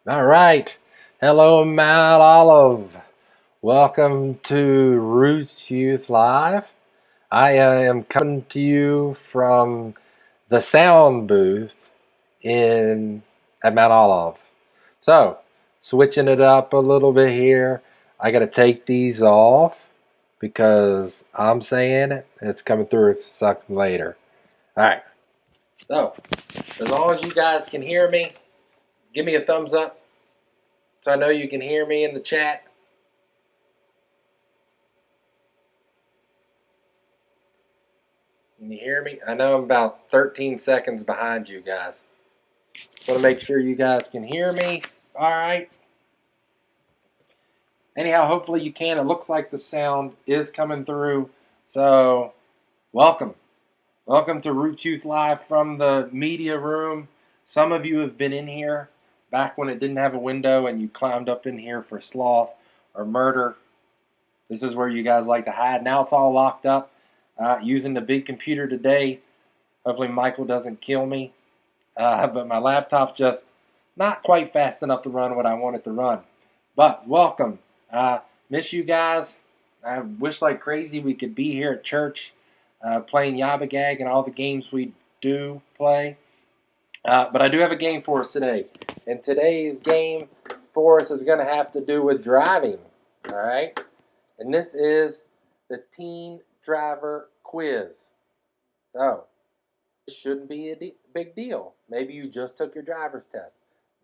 All right. Hello, Mount Olive. Welcome to Roots Youth Live. I am coming to you from the sound booth in at Mount Olive. So, switching it up a little bit here. I got to take these off because I'm saying it. It's coming through something later. All right. So, as long as you guys can hear me, give me a thumbs up so I know you can hear me in the chat. Can you hear me? I know I'm about 13 seconds behind you guys. Want to make sure you guys can hear me. All right. Anyhow, hopefully you can. It looks like the sound is coming through. So, welcome. Welcome to Roots Youth Live from the media room. Some of you have been in here back when it didn't have a window and you climbed up in here for sloth or murder. This is where you guys like to hide. Now it's all locked up. Using the big computer today. Hopefully Michael doesn't kill me. But my laptop's just not quite fast enough to run what I want it to run. But welcome. Miss you guys. I wish like crazy we could be here at church playing Yabba-Gag and all the games we do play. But I do have a game for us today. And today's game for us is going to have to do with driving. All right? And this is the Teen Driver Quiz. So, this shouldn't be a big deal. Maybe you just took your driver's test.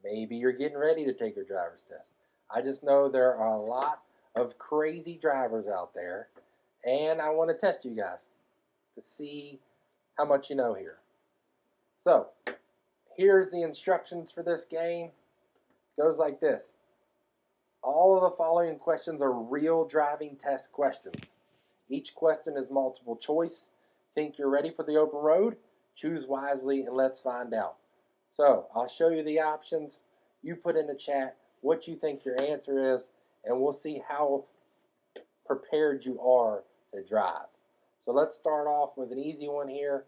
Maybe you're getting ready to take your driver's test. I just know there are a lot of crazy drivers out there, and I want to test you guys to see how much you know here. So, here's the instructions for this game. It goes like this. All of the following questions are real driving test questions. Each question is multiple choice. Think you're ready for the open road? Choose wisely and let's find out. So, I'll show you the options. You put in the chat what you think your answer is, and we'll see how prepared you are to drive. So let's start off with an easy one here.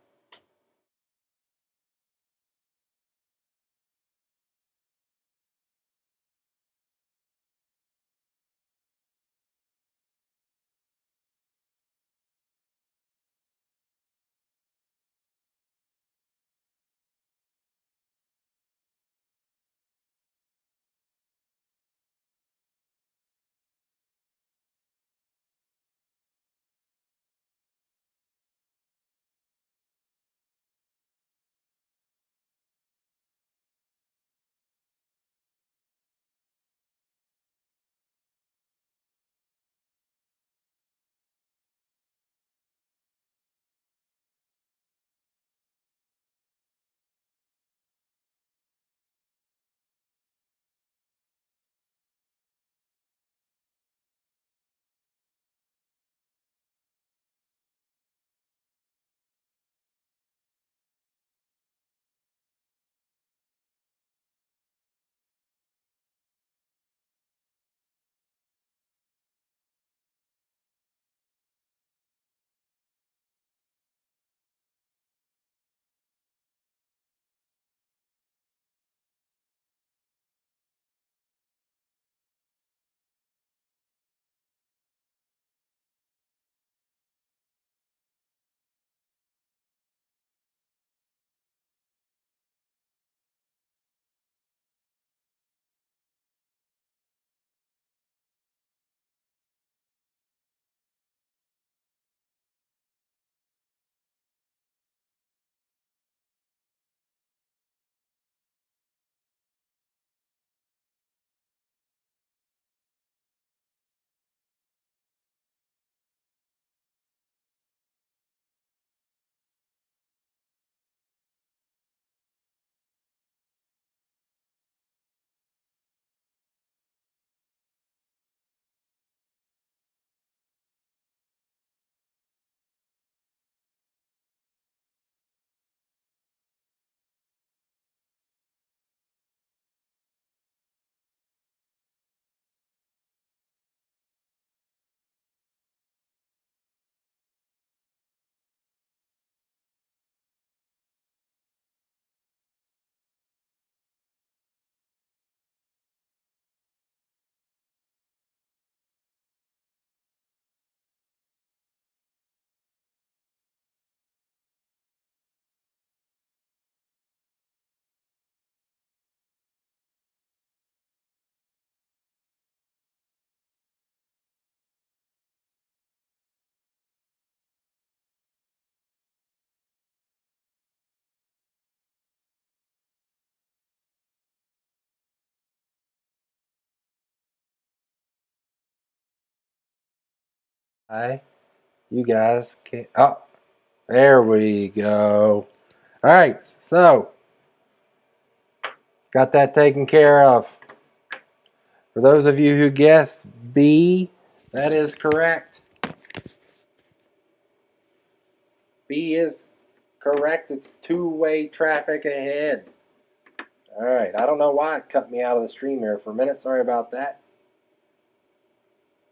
Hi, you guys can. Oh, there we go. All right, so Got that taken care of. For those of you who guessed B, that is correct. B is correct. It's two-way traffic ahead. All right. I don't know why it cut me out of the stream here for a minute. Sorry about that.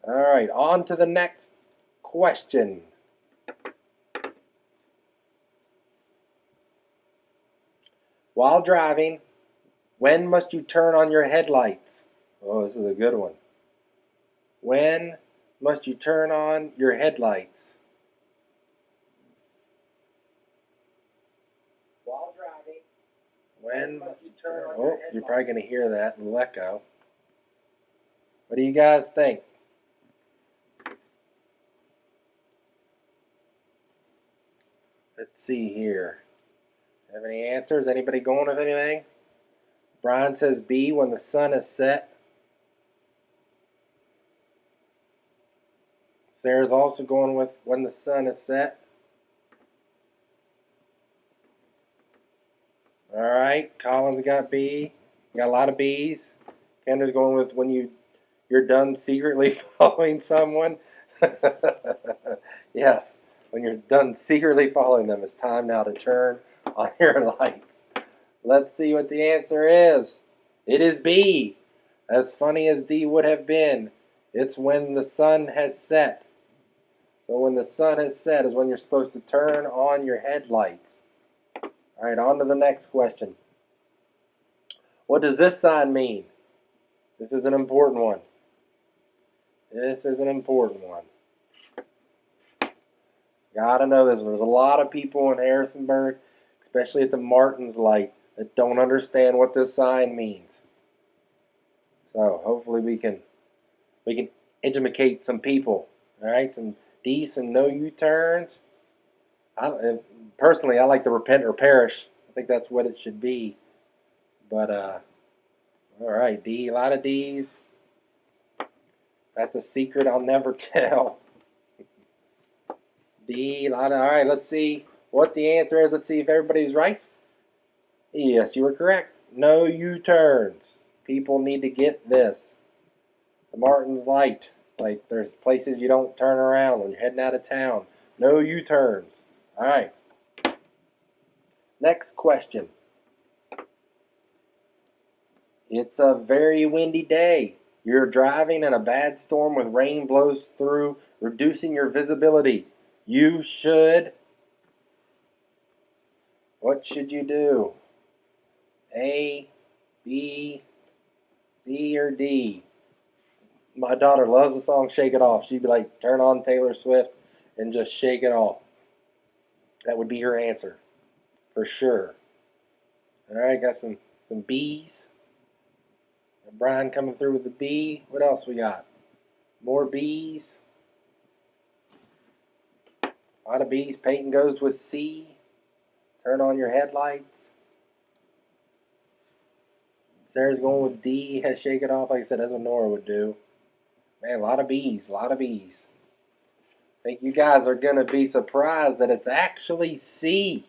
All right. On to the next question. While driving, when must you turn on your headlights? Oh, this is a good one. When must you turn on your headlights? While driving, when must you turn on your headlights? You're probably going to hear that in the echo. What do you guys think? Let's see here. Have any answers? Anybody going with anything? Brian says B, when the sun is set. Sarah's also going with when the sun is set. All right, Colin's got B. Got a lot of B's. Kendra's going with when you're done secretly following someone. Yes, when you're done secretly following them, it's time now to turn on your lights. Let's see what the answer is. It is B. As funny as D would have been, it's when the sun has set. So when the sun has set is when you're supposed to turn on your headlights. All right, on to the next question. What does this sign mean? This is an important one. This is an important one. Gotta know this. There's a lot of people in Harrisonburg, especially at the Martins Light, that don't understand what this sign means. So hopefully we can educate some people. All right, some decent no U-turns. Personally, I like the repent or perish. I think that's what it should be. But all right, D, a lot of D's. That's a secret I'll never tell. D, a lot of, all right, let's see what the answer is. Let's see if everybody's right. Yes, you were correct. No U-turns. People need to get this. The Martins Light. Like, there's places you don't turn around when you're heading out of town. No U-turns. All right. Next question. It's a very windy day. You're driving in a bad storm with rain blows through, reducing your visibility. You should. What should you do? A, B, C, or D? My daughter loves the song Shake It Off. She'd be like, turn on Taylor Swift and just shake it off. That would be her answer. For sure. All right, got some B's. Brian coming through with the B. What else we got? More B's. A lot of B's. Peyton goes with C. Turn on your headlights. Sarah's going with D. Has shake it off. Like I said, that's what Nora would do. Man, a lot of B's. A lot of B's. I think you guys are going to be surprised that it's actually C.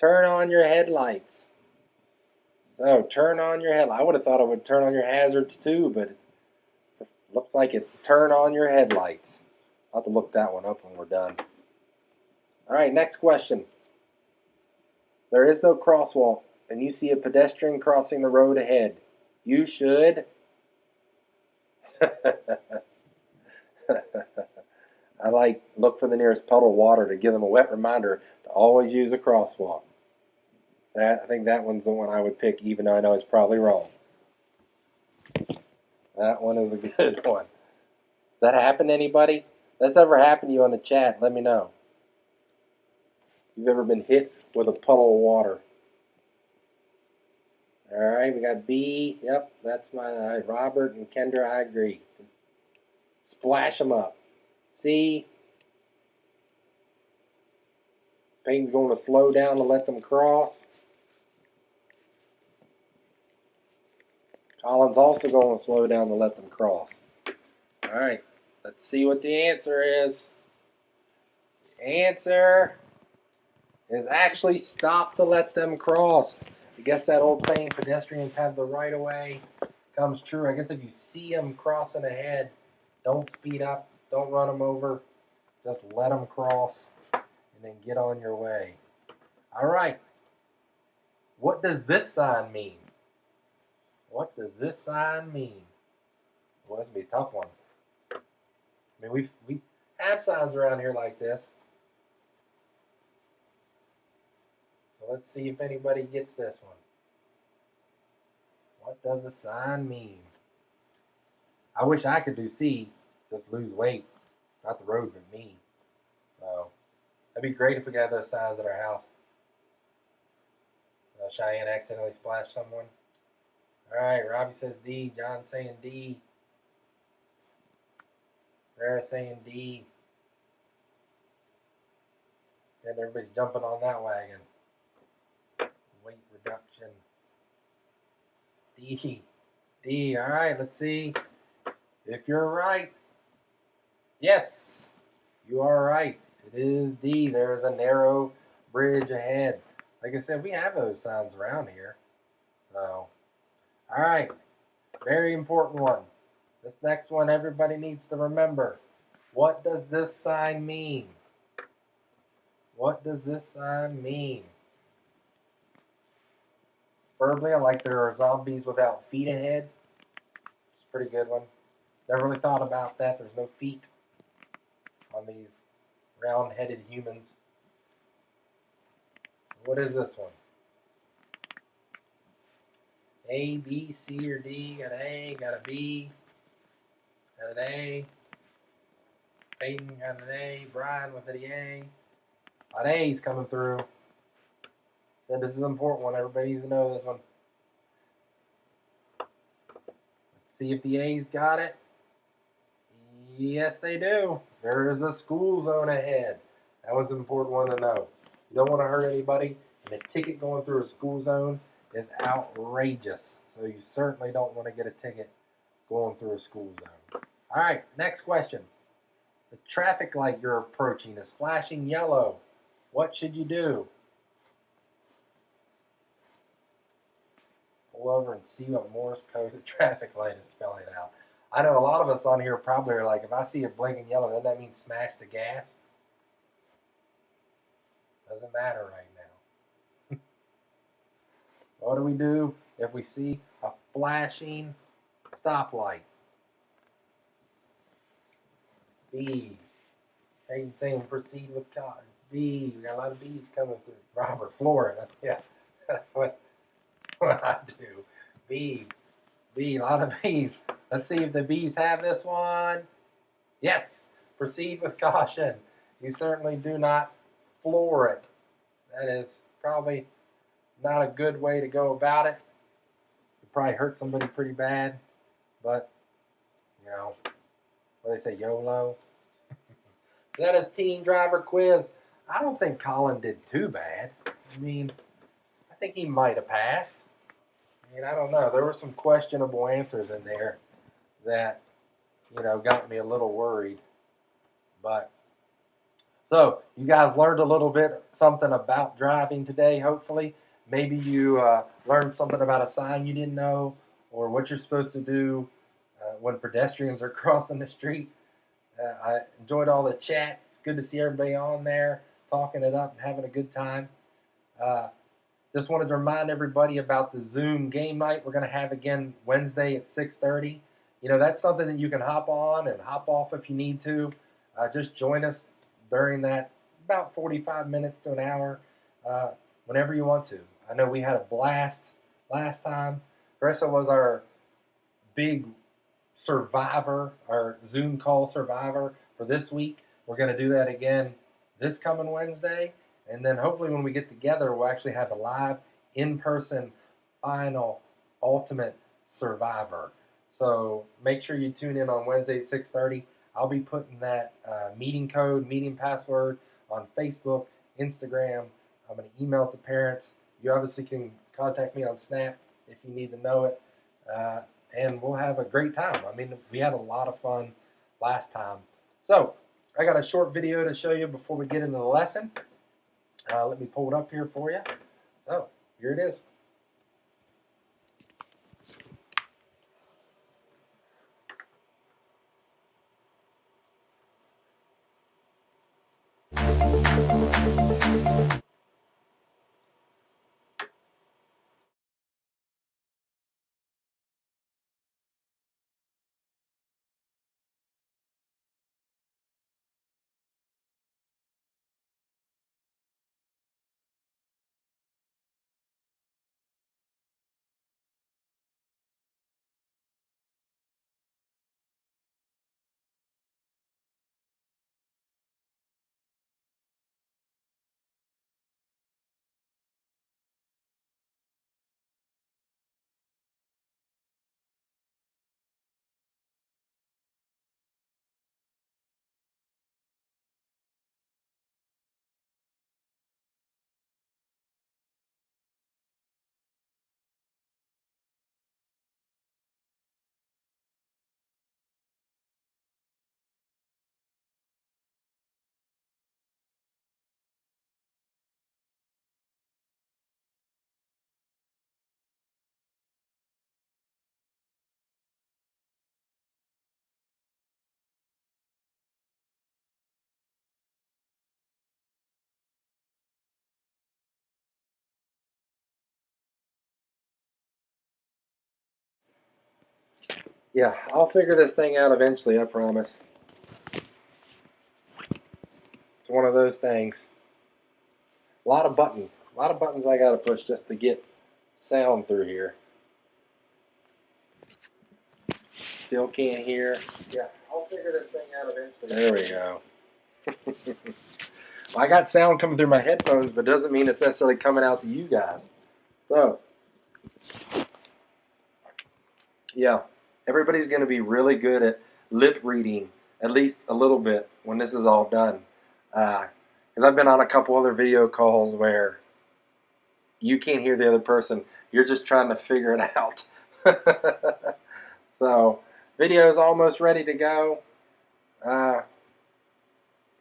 Turn on your headlights. So, turn on your headlights. I would have thought it would turn on your hazards too, but it looks like it's turn on your headlights. I'll have to look that one up when we're done. All right, next question. There is no crosswalk, and you see a pedestrian crossing the road ahead. You should. I look for the nearest puddle of water to give them a wet reminder to always use a crosswalk. I think that one's the one I would pick, even though I know it's probably wrong. That one is a good one. Does that happen to anybody? If that's ever happened to you on the chat, let me know. If you've ever been hit with a puddle of water. All right, we got B. Yep, that's my Robert and Kendra. I agree. Just splash them up. C. Peyton's going to slow down to let them cross. Colin's also going to slow down to let them cross. All right, let's see what the answer is. The answer is actually stop to let them cross. I guess that old saying, pedestrians have the right of way, comes true. I guess if you see them crossing ahead, don't speed up, don't run them over, just let them cross and then get on your way. All right. What does this sign mean? What does this sign mean? Well, this would be a tough one. I mean, we have signs around here like this. So let's see if anybody gets this one. What does the sign mean? I wish I could do C, just lose weight. Not the road, but me. So that'd be great if we got those signs at our house. Cheyenne accidentally splashed someone. All right, Robbie says D. John's saying D. Sarah's saying D. And everybody's jumping on that wagon. Weight reduction. D. D. All right, let's see if you're right. Yes, you are right. It is D. There's a narrow bridge ahead. Like I said, we have those signs around here. So, all right, very important one. This next one everybody needs to remember. What does this sign mean? What does this sign mean? Preferably, I like there are zombies without feet ahead. It's a pretty good one. Never really thought about that. There's no feet on these round-headed humans. What is this one? A, B, C, or D? Got an A, got a B, got an A. Peyton got an A. Brian with an A. A lot of A's coming through. Said this is an important one. Everybody needs to know this one. Let's see if the A's got it. Yes, they do. There is a school zone ahead. That one's an important one to know. You don't want to hurt anybody, and a ticket going through a school zone is outrageous. So you certainly don't want to get a ticket going through a school zone. All right, next question. The traffic light you're approaching is flashing yellow. What should you do? Pull over and see what Morse code the traffic light is spelling out. I know a lot of us on here probably are like, if I see it blinking yellow, doesn't that mean smash the gas? Doesn't matter right now. What do we do if we see a flashing stoplight? B. Hayden saying proceed with caution. B. We got a lot of B's coming through. Robert Florida. Yeah, that's what I do. B. B. A lot of B's. Let's see if the B's have this one. Yes. Proceed with caution. You certainly do not floor it. That is probably not a good way to go about it. You probably hurt somebody pretty bad, but you know, what do they say, YOLO? That is teen driver quiz. I don't think Colin did too bad. I mean, I think he might have passed. I mean, I don't know. There were some questionable answers in there that, you know, got me a little worried. But so you guys learned a little bit something about driving today, hopefully. Maybe you learned something about a sign you didn't know, or what you're supposed to do when pedestrians are crossing the street. I enjoyed all the chat. It's good to see everybody on there, talking it up and having a good time. Just wanted to remind everybody about the Zoom game night we're going to have again Wednesday at 6:30. You know, that's something that you can hop on and hop off if you need to. Just join us during that about 45 minutes to an hour, whenever you want to. I know we had a blast last time. Carissa was our big survivor, our Zoom call survivor for this week. We're going to do that again this coming Wednesday. And then hopefully when we get together, we'll actually have a live in-person final ultimate survivor. So make sure you tune in on Wednesday at 6:30. I'll be putting that meeting code, meeting password on Facebook, Instagram. I'm going to email it to parents. You obviously can contact me on Snap if you need to know it. And we'll have a great time. I mean, we had a lot of fun last time. So I got a short video to show you before we get into the lesson. Let me pull it up here for you. So here it is. Yeah, I'll figure this thing out eventually, I promise. It's one of those things. A lot of buttons. A lot of buttons I gotta push just to get sound through here. Still can't hear. Yeah, I'll figure this thing out eventually. There we go. Well, I got sound coming through my headphones, but doesn't mean it's necessarily coming out to you guys. So, yeah, everybody's going to be really good at lip reading, at least a little bit, when this is all done. Because I've been on a couple other video calls where you can't hear the other person. You're just trying to figure it out. So, video is almost ready to go.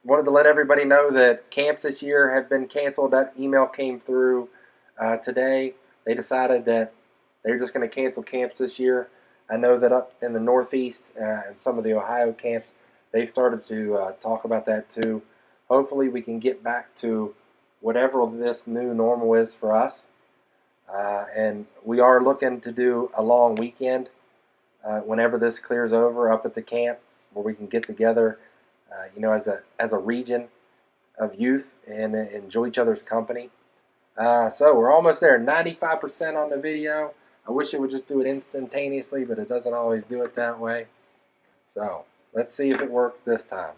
Wanted to let everybody know that camps this year have been canceled. That email came through today. They decided that they're just going to cancel camps this year. I know that up in the Northeast and some of the Ohio camps, they've started to talk about that too. Hopefully we can get back to whatever this new normal is for us. And we are looking to do a long weekend whenever this clears over up at the camp, where we can get together, as a region of youth and enjoy each other's company. So we're almost there, 95% on the video. I wish it would just do it instantaneously, but it doesn't always do it that way. So let's see if it works this time.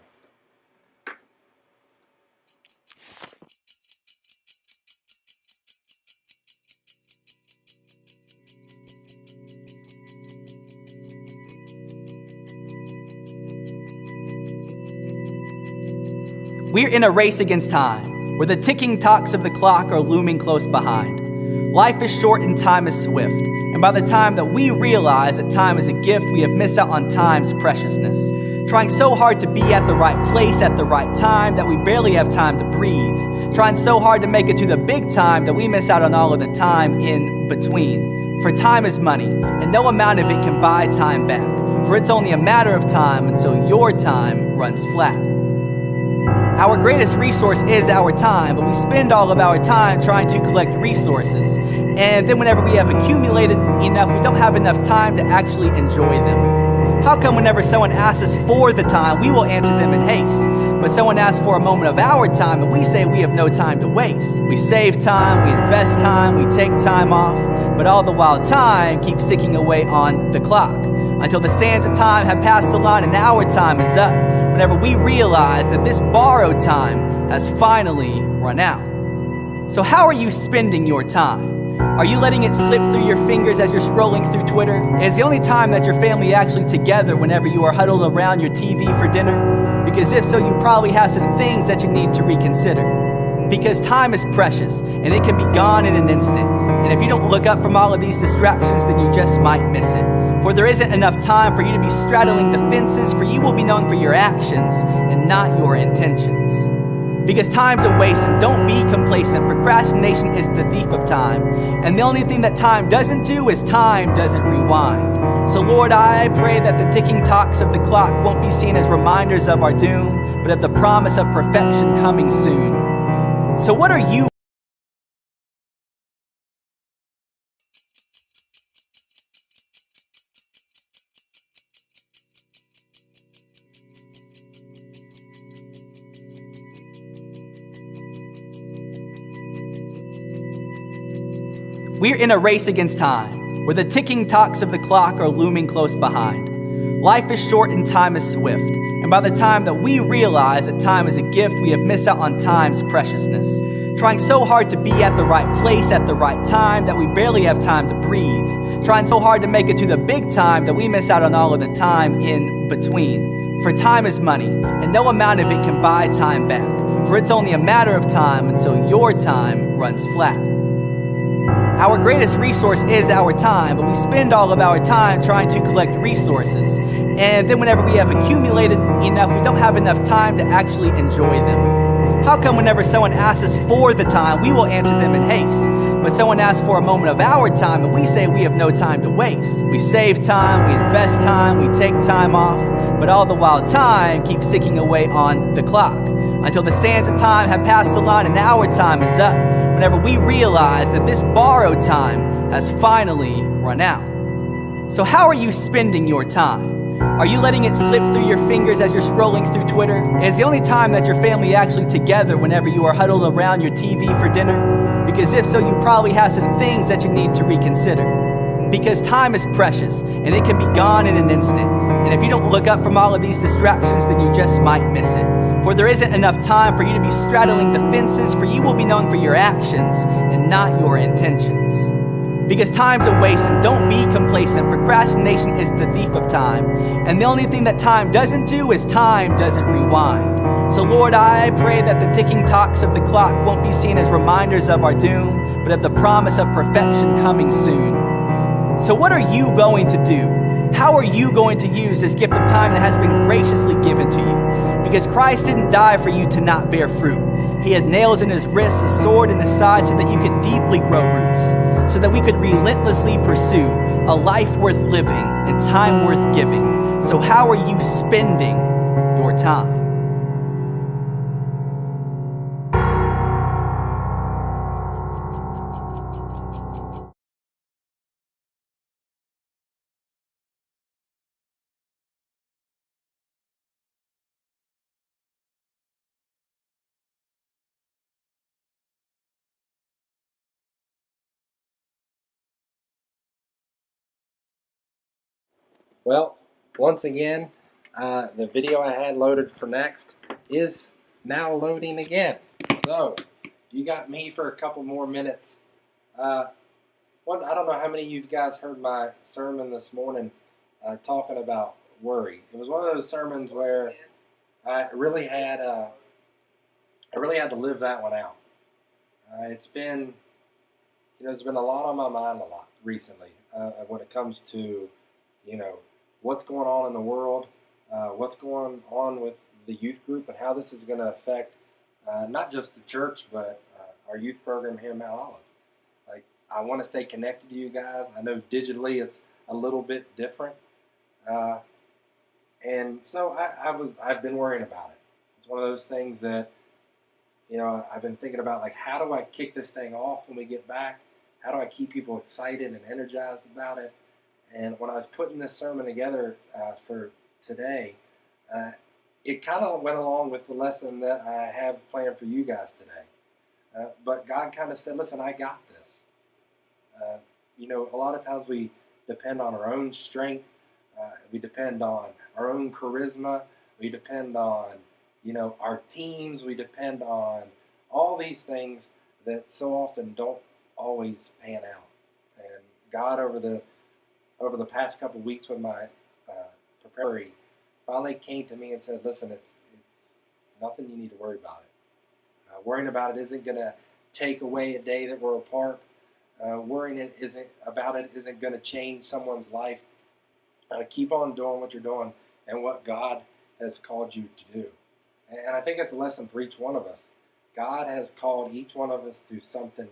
We're in a race against time, where the ticking tocks of the clock are looming close behind. Life is short and time is swift, and by the time that we realize that time is a gift, we have missed out on time's preciousness. Trying so hard to be at the right place at the right time that we barely have time to breathe. Trying so hard to make it to the big time that we miss out on all of the time in between. For time is money, and no amount of it can buy time back. For it's only a matter of time until your time runs flat. Our greatest resource is our time, but we spend all of our time trying to collect resources. And then whenever we have accumulated enough, we don't have enough time to actually enjoy them. How come whenever someone asks us for the time, we will answer them in haste? But someone asks for a moment of our time, and we say we have no time to waste. We save time, we invest time, we take time off, but all the while time keeps ticking away on the clock until the sands of time have passed the line and our time is up. Whenever we realize that this borrowed time has finally run out. So how are you spending your time? Are you letting it slip through your fingers as you're scrolling through Twitter? Is the only time that your family actually together whenever you are huddled around your TV for dinner? Because if so, you probably have some things that you need to reconsider. Because time is precious and it can be gone in an instant. And if you don't look up from all of these distractions, then you just might miss it. For there isn't enough time for you to be straddling the fences, for you will be known for your actions and not your intentions. Because time's a waste, and don't be complacent. Procrastination is the thief of time. And the only thing that time doesn't do is time doesn't rewind. So Lord, I pray that the ticking tocks of the clock won't be seen as reminders of our doom, but of the promise of perfection coming soon. So what are you We're in a race against time, where the ticking tocks of the clock are looming close behind. Life is short and time is swift, and by the time that we realize that time is a gift, we have missed out on time's preciousness. Trying so hard to be at the right place at the right time that we barely have time to breathe. Trying so hard to make it to the big time that we miss out on all of the time in between. For time is money, and no amount of it can buy time back. For it's only a matter of time until your time runs flat. Our greatest resource is our time, but we spend all of our time trying to collect resources. And then whenever we have accumulated enough, we don't have enough time to actually enjoy them. How come whenever someone asks us for the time, we will answer them in haste? But someone asks for a moment of our time, and we say we have no time to waste. We save time, we invest time, we take time off, but all the while time keeps ticking away on the clock until the sands of time have passed the line and our time is up. Whenever we realize that this borrowed time has finally run out. So how are you spending your time? Are you letting it slip through your fingers as you're scrolling through Twitter? Is the only time that your family actually together whenever you are huddled around your TV for dinner? Because if so, you probably have some things that you need to reconsider. Because time is precious, and it can be gone in an instant. And if you don't look up from all of these distractions, then you just might miss it. For there isn't enough time for you to be straddling the fences, for you will be known for your actions and not your intentions. Because time's a waste, and don't be complacent. Procrastination is the thief of time. And the only thing that time doesn't do is time doesn't rewind. So Lord, I pray that the ticking clocks of the clock won't be seen as reminders of our doom, but of the promise of perfection coming soon. So what are you going to do? How are you going to use this gift of time that has been graciously given to you? Because Christ didn't die for you to not bear fruit. He had nails in his wrists, a sword in his side, so that you could deeply grow roots, so that we could relentlessly pursue a life worth living and time worth giving. So how are you spending your time? Well, once again, the video I had loaded for next is now loading again. So, you got me for a couple more minutes. I don't know how many of you guys heard my sermon this morning talking about worry. It was one of those sermons where I really had to live that one out. It's been, there's been a lot on my mind a lot recently when it comes to, what's going on in the world, what's going on with the youth group, and how this is going to affect not just the church, but our youth program here in Mount Olive. Like, I want to stay connected to you guys. I know digitally it's a little bit different, and so I've been worrying about it. It's one of those things that I've been thinking about, like, how do I kick this thing off when we get back? How do I keep people excited and energized about it? And when I was putting this sermon together for today, it kind of went along with the lesson that I have planned for you guys today. But God kind of said, listen, I got this. A lot of times we depend on our own strength. We depend on our own charisma. We depend on, our teams. We depend on all these things that so often don't always pan out. And God, over the past couple of weeks with my preparing, finally came to me and said, listen, it's nothing you need to worry about it. Worrying about it isn't going to take away a day that we're apart. Worrying isn't going to change someone's life. Keep on doing what you're doing and what God has called you to do. And I think it's a lesson for each one of us. God has called each one of us to something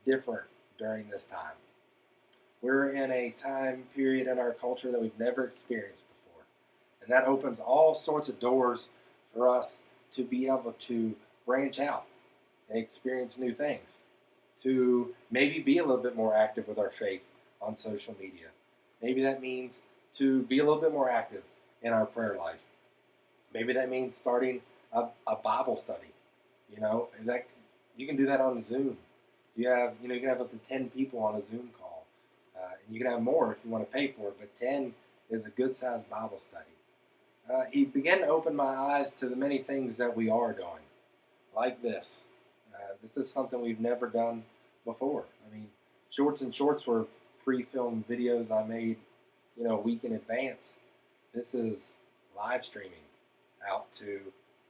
different during this time. We're in a time period in our culture that we've never experienced before. And that opens all sorts of doors for us to be able to branch out and experience new things, to maybe be a little bit more active with our faith on social media. Maybe that means to be a little bit more active in our prayer life. Maybe that means starting a Bible study. And that you can do that on Zoom. You can have up to 10 people on a Zoom call. And you can have more if you want to pay for it, but 10 is a good-sized Bible study. He began to open my eyes to the many things that we are doing, like this. This is something we've never done before. I mean, Shorts and Shorts were pre-filmed videos I made, a week in advance. This is live streaming out to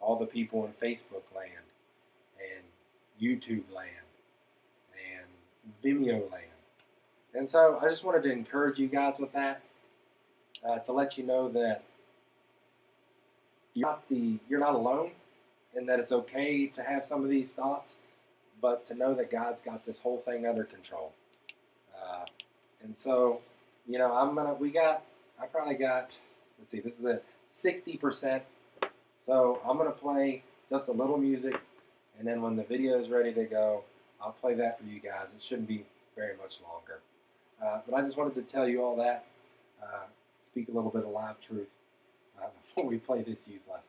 all the people in Facebook land and YouTube land and Vimeo land. And so I just wanted to encourage you guys with that, to let you know that you're not alone, and that it's okay to have some of these thoughts, but to know that God's got this whole thing under control. And so, I probably got, let's see, this is a 60%. So I'm gonna play just a little music, and then when the video is ready to go, I'll play that for you guys. It shouldn't be very much longer. But I just wanted to tell you all that. speak a little bit of live truth before we play this youth lesson.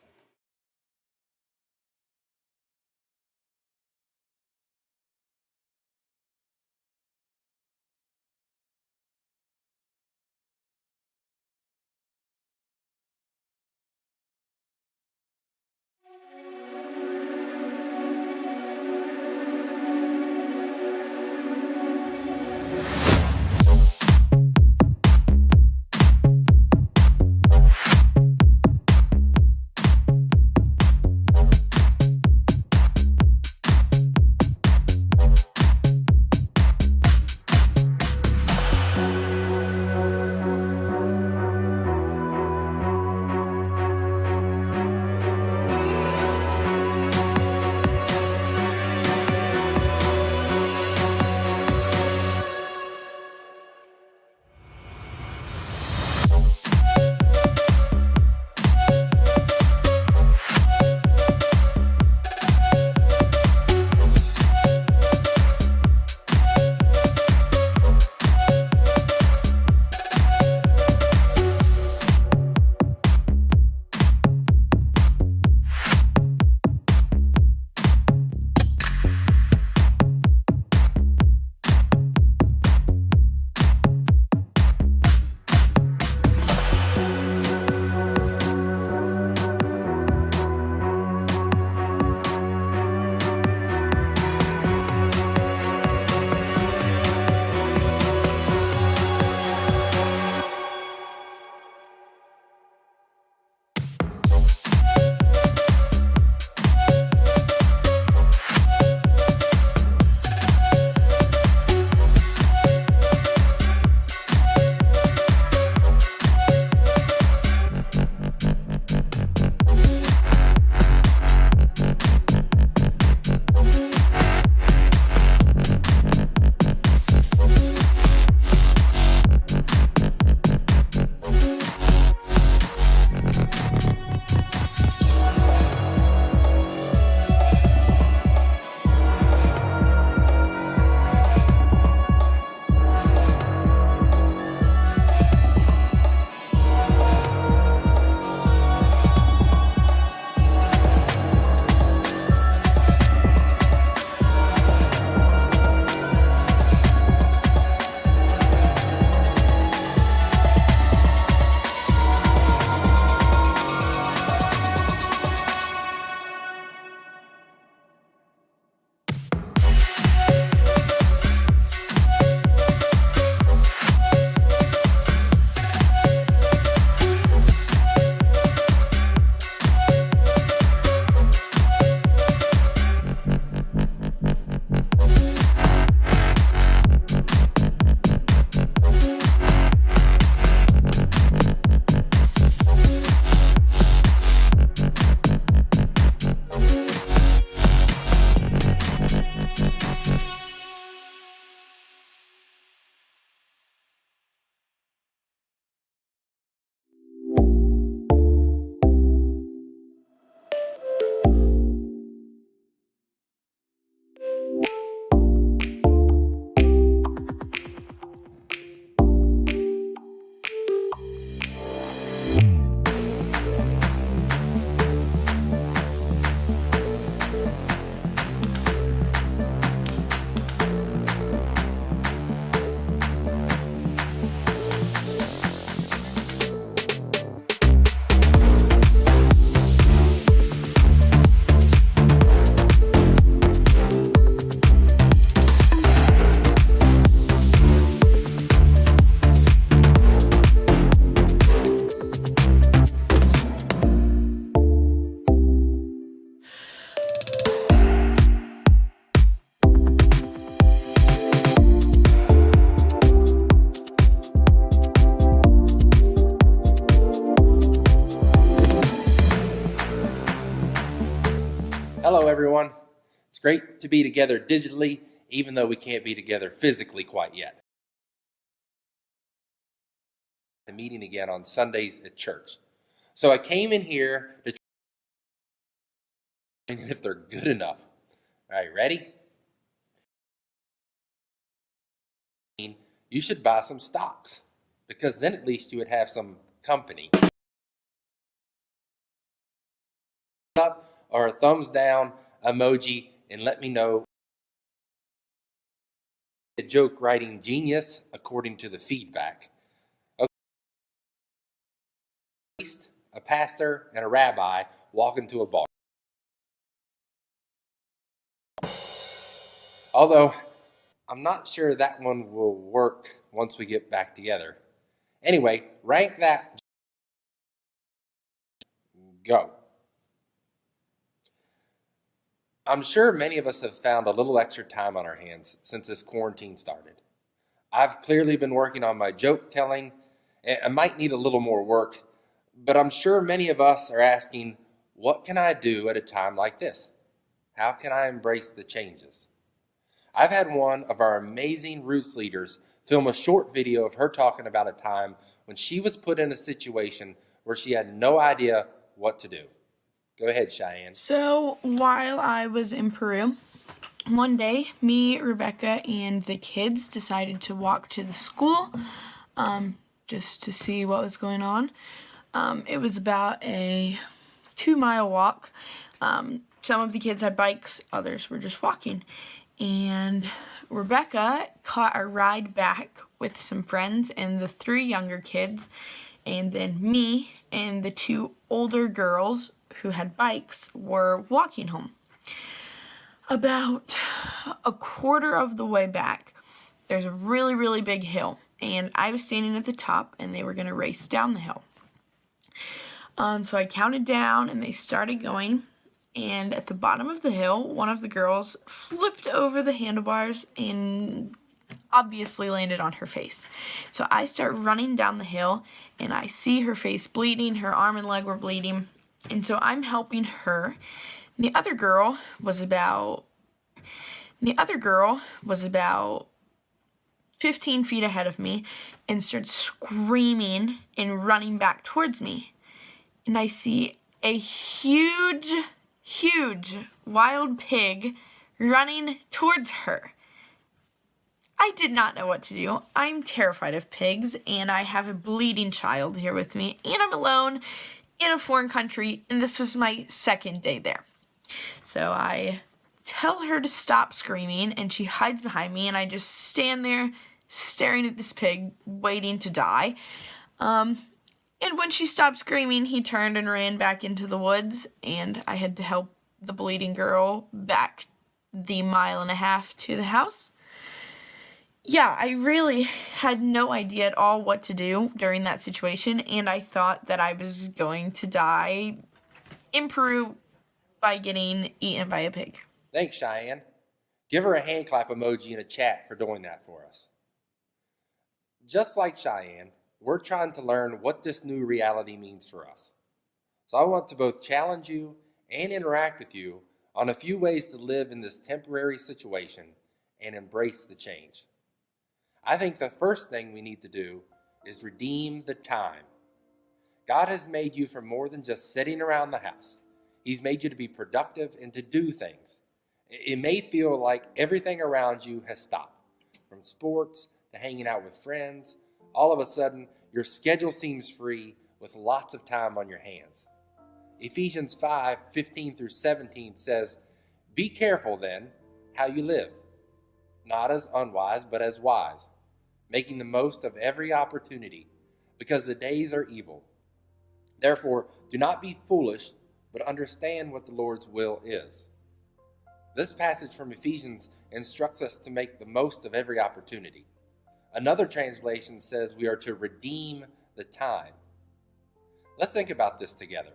Hello, everyone. It's great to be together digitally, even though we can't be together physically quite yet. The meeting again on Sundays at church. So I came in here to try if they're good enough. All right, ready? You should buy some stocks. because then at least you would have some company. Up or a thumbs down emoji and let me know. A joke writing genius according to the feedback. Okay. A pastor and a rabbi walk into a bar. Although I'm not sure that one will work once we get back together. Anyway, rank that. Go. I'm sure many of us have found a little extra time on our hands since this quarantine started. I've clearly been working on my joke telling. I might need a little more work, but I'm sure many of us are asking, what can I do at a time like this? How can I embrace the changes? I've had one of our amazing Roots leaders film a short video of her talking about a time when she was put in a situation where she had no idea what to do. Go ahead, Cheyenne. So while I was in Peru, one day, me, Rebecca, and the kids decided to walk to the school just to see what was going on. It was about a 2-mile walk. Some of the kids had bikes, others were just walking. And Rebecca caught a ride back with some friends and the 3 younger kids, and then me and the 2 older girls who had bikes were walking home. About a quarter of the way back, there's a really, really big hill, and I was standing at the top, and they were going to race down the hill. So I counted down, and they started going, and at the bottom of the hill, one of the girls flipped over the handlebars and obviously landed on her face. So I start running down the hill, and I see her face bleeding, her arm and leg were bleeding, and so I'm helping her. The other girl was about 15 feet ahead of me and started screaming and running back towards me. And I see a huge wild pig running towards her. I did not know what to do. I'm terrified of pigs, and I have a bleeding child here with me, and I'm alone in a foreign country, and this was my second day there. So I tell her to stop screaming, and she hides behind me, and I just stand there staring at this pig, waiting to die. And when she stopped screaming, he turned and ran back into the woods, and I had to help the bleeding girl back the 1.5 miles to the house. Yeah, I really had no idea at all what to do during that situation, and I thought that I was going to die in Peru by getting eaten by a pig. Thanks, Cheyenne. Give her a hand clap emoji in a chat for doing that for us. Just like Cheyenne, we're trying to learn what this new reality means for us. So I want to both challenge you and interact with you on a few ways to live in this temporary situation and embrace the change. I think the first thing we need to do is redeem the time. God has made you for more than just sitting around the house. He's made you to be productive and to do things. It may feel like everything around you has stopped, from sports to hanging out with friends. All of a sudden, your schedule seems free with lots of time on your hands. Ephesians 5:15-17 says, "Be careful then how you live, not as unwise, but as wise, making the most of every opportunity, because the days are evil. Therefore, do not be foolish, but understand what the Lord's will is." This passage from Ephesians instructs us to make the most of every opportunity. Another translation says we are to redeem the time. Let's think about this together.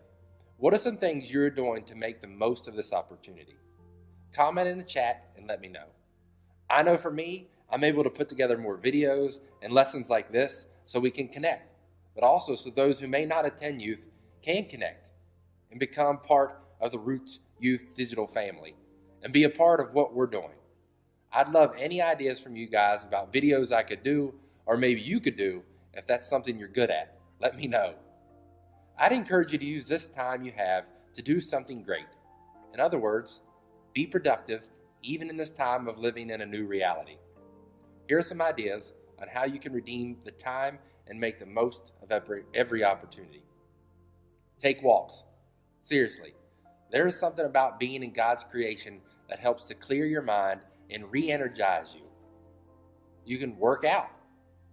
What are some things you're doing to make the most of this opportunity? Comment in the chat and let me know. I know for me, I'm able to put together more videos and lessons like this so we can connect, but also so those who may not attend youth can connect and become part of the Roots Youth digital family and be a part of what we're doing. I'd love any ideas from you guys about videos I could do, or maybe you could do if that's something you're good at. Let me know. I'd encourage you to use this time you have to do something great. In other words, be productive even in this time of living in a new reality. Here are some ideas on how you can redeem the time and make the most of every opportunity. Take walks. Seriously, there is something about being in God's creation that helps to clear your mind and re-energize you. You can work out.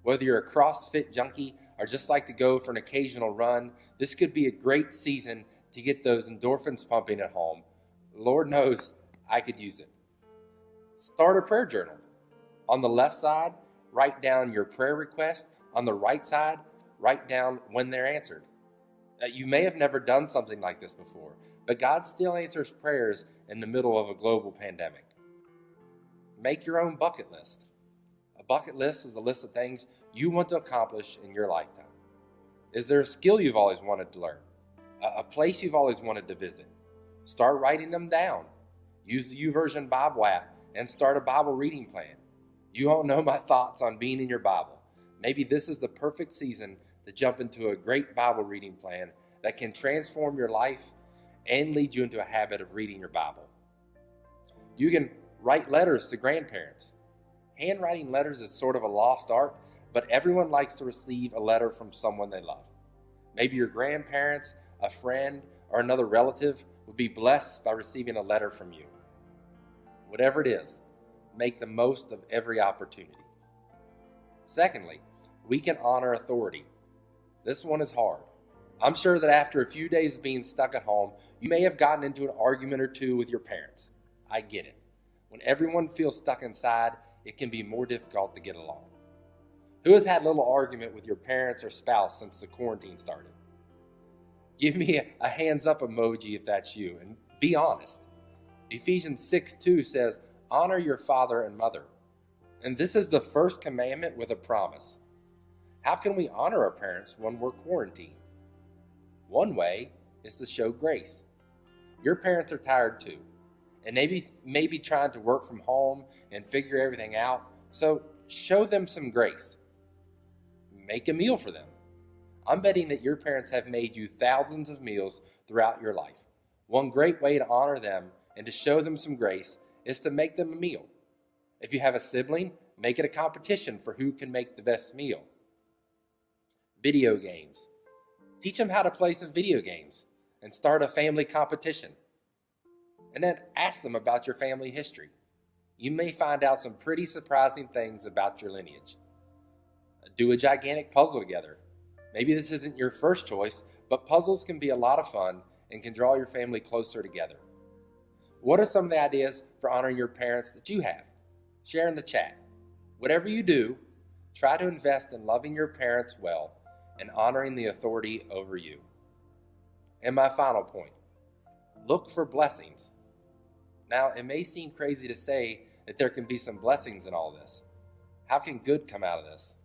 Whether you're a CrossFit junkie or just like to go for an occasional run, this could be a great season to get those endorphins pumping at home. Lord knows I could use it. Start a prayer journal. On the left side, write down your prayer request. On the right side, write down when they're answered. You may have never done something like this before, but God still answers prayers in the middle of a global pandemic. Make your own bucket list. A bucket list is a list of things you want to accomplish in your lifetime. Is there a skill you've always wanted to learn? A place you've always wanted to visit? Start writing them down. Use the YouVersion Bible app and start a Bible reading plan. You all know my thoughts on being in your Bible. Maybe this is the perfect season to jump into a great Bible reading plan that can transform your life and lead you into a habit of reading your Bible. You can write letters to grandparents. Handwriting letters is sort of a lost art, but everyone likes to receive a letter from someone they love. Maybe your grandparents, a friend, or another relative would be blessed by receiving a letter from you. Whatever it is, make the most of every opportunity. Secondly, we can honor authority. This one is hard. I'm sure that after a few days of being stuck at home, you may have gotten into an argument or two with your parents. I get it. When everyone feels stuck inside, it can be more difficult to get along. Who has had a little argument with your parents or spouse since the quarantine started? Give me a hands up emoji if that's you, and be honest. Ephesians 6:2 says, honor your father and mother. And this is the first commandment with a promise. How can we honor our parents when we're quarantined? One way is to show grace. Your parents are tired too, and maybe trying to work from home and figure everything out, so show them some grace. Make a meal for them. I'm betting that your parents have made you thousands of meals throughout your life. One great way to honor them and to show them some grace is to make them a meal. If you have a sibling, make it a competition for who can make the best meal. Video games. Teach them how to play some video games and start a family competition. And then ask them about your family history. You may find out some pretty surprising things about your lineage. Do a gigantic puzzle together. Maybe this isn't your first choice, but puzzles can be a lot of fun and can draw your family closer together. What are some of the ideas for honoring your parents that you have? Share in the chat. Whatever you do, try to invest in loving your parents well and honoring the authority over you. And my final point, look for blessings. Now, it may seem crazy to say that there can be some blessings in all this. How can good come out of this?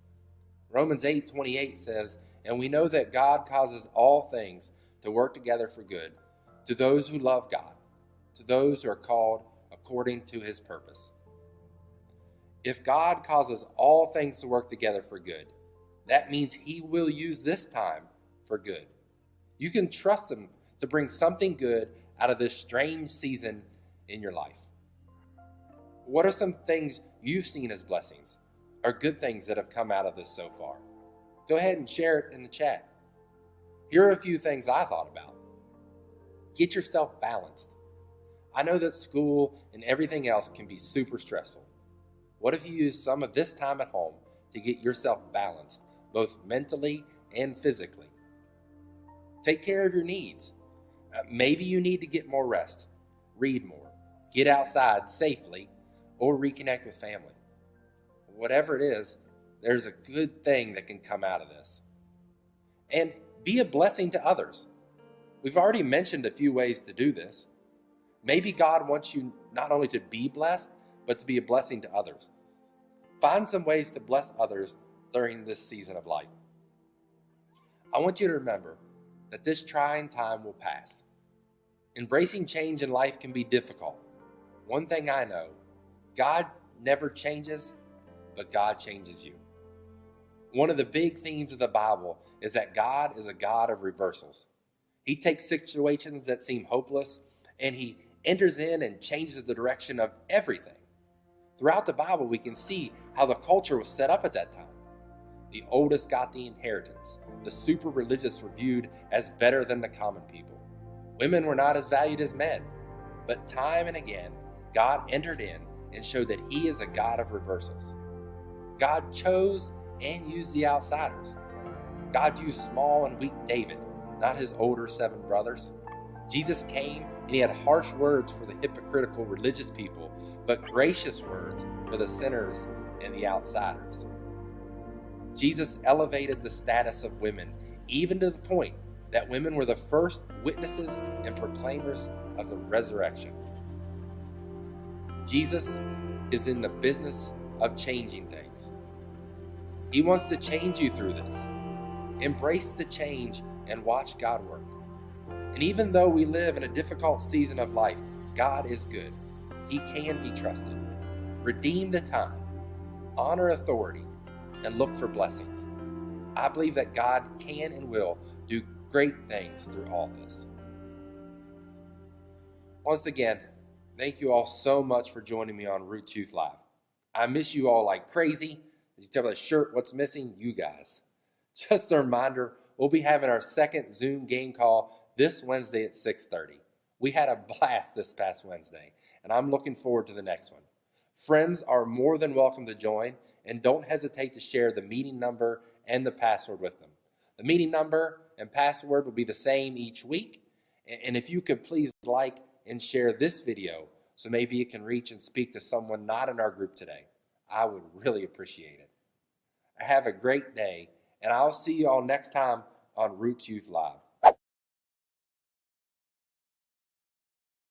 Romans 8:28 says, and we know that God causes all things to work together for good to those who love God, to those who are called according to his purpose. If God causes all things to work together for good, that means he will use this time for good. You can trust him to bring something good out of this strange season in your life. What are some things you've seen as blessings or good things that have come out of this so far? Go ahead and share it in the chat. Here are a few things I thought about. Get yourself balanced. I know that school and everything else can be super stressful. What if you use some of this time at home to get yourself balanced, both mentally and physically? Take care of your needs. Maybe you need to get more rest, read more, get outside safely, or reconnect with family. Whatever it is, there's a good thing that can come out of this. And be a blessing to others. We've already mentioned a few ways to do this. Maybe God wants you not only to be blessed, but to be a blessing to others. Find some ways to bless others during this season of life. I want you to remember that this trying time will pass. Embracing change in life can be difficult. One thing I know, God never changes, but God changes you. One of the big themes of the Bible is that God is a God of reversals. He takes situations that seem hopeless and he enters in and changes the direction of everything. Throughout the Bible, we can see how the culture was set up at that time. The oldest got the inheritance. The super religious were viewed as better than the common people. Women were not as valued as men. But time and again, God entered in and showed that He is a God of reversals. God chose and used the outsiders. God used small and weak David, not his older 7 brothers. Jesus came and He had harsh words for the hypocritical religious people, but gracious words for the sinners and the outsiders. Jesus elevated the status of women, even to the point that women were the first witnesses and proclaimers of the resurrection. Jesus is in the business of changing things. He wants to change you through this. Embrace the change and watch God work. And even though we live in a difficult season of life, God is good. He can be trusted. Redeem the time, honor authority, and look for blessings. I believe that God can and will do great things through all this. Once again, thank you all so much for joining me on Roots Youth Live. I miss you all like crazy. As you tell by the shirt, what's missing? You guys. Just a reminder, we'll be having our second Zoom game call this Wednesday at 6:30. We had a blast this past Wednesday, and I'm looking forward to the next one. Friends are more than welcome to join, and don't hesitate to share the meeting number and the password with them. The meeting number and password will be the same each week, and if you could please like and share this video so maybe it can reach and speak to someone not in our group today, I would really appreciate it. Have a great day, and I'll see you all next time on Roots Youth Live.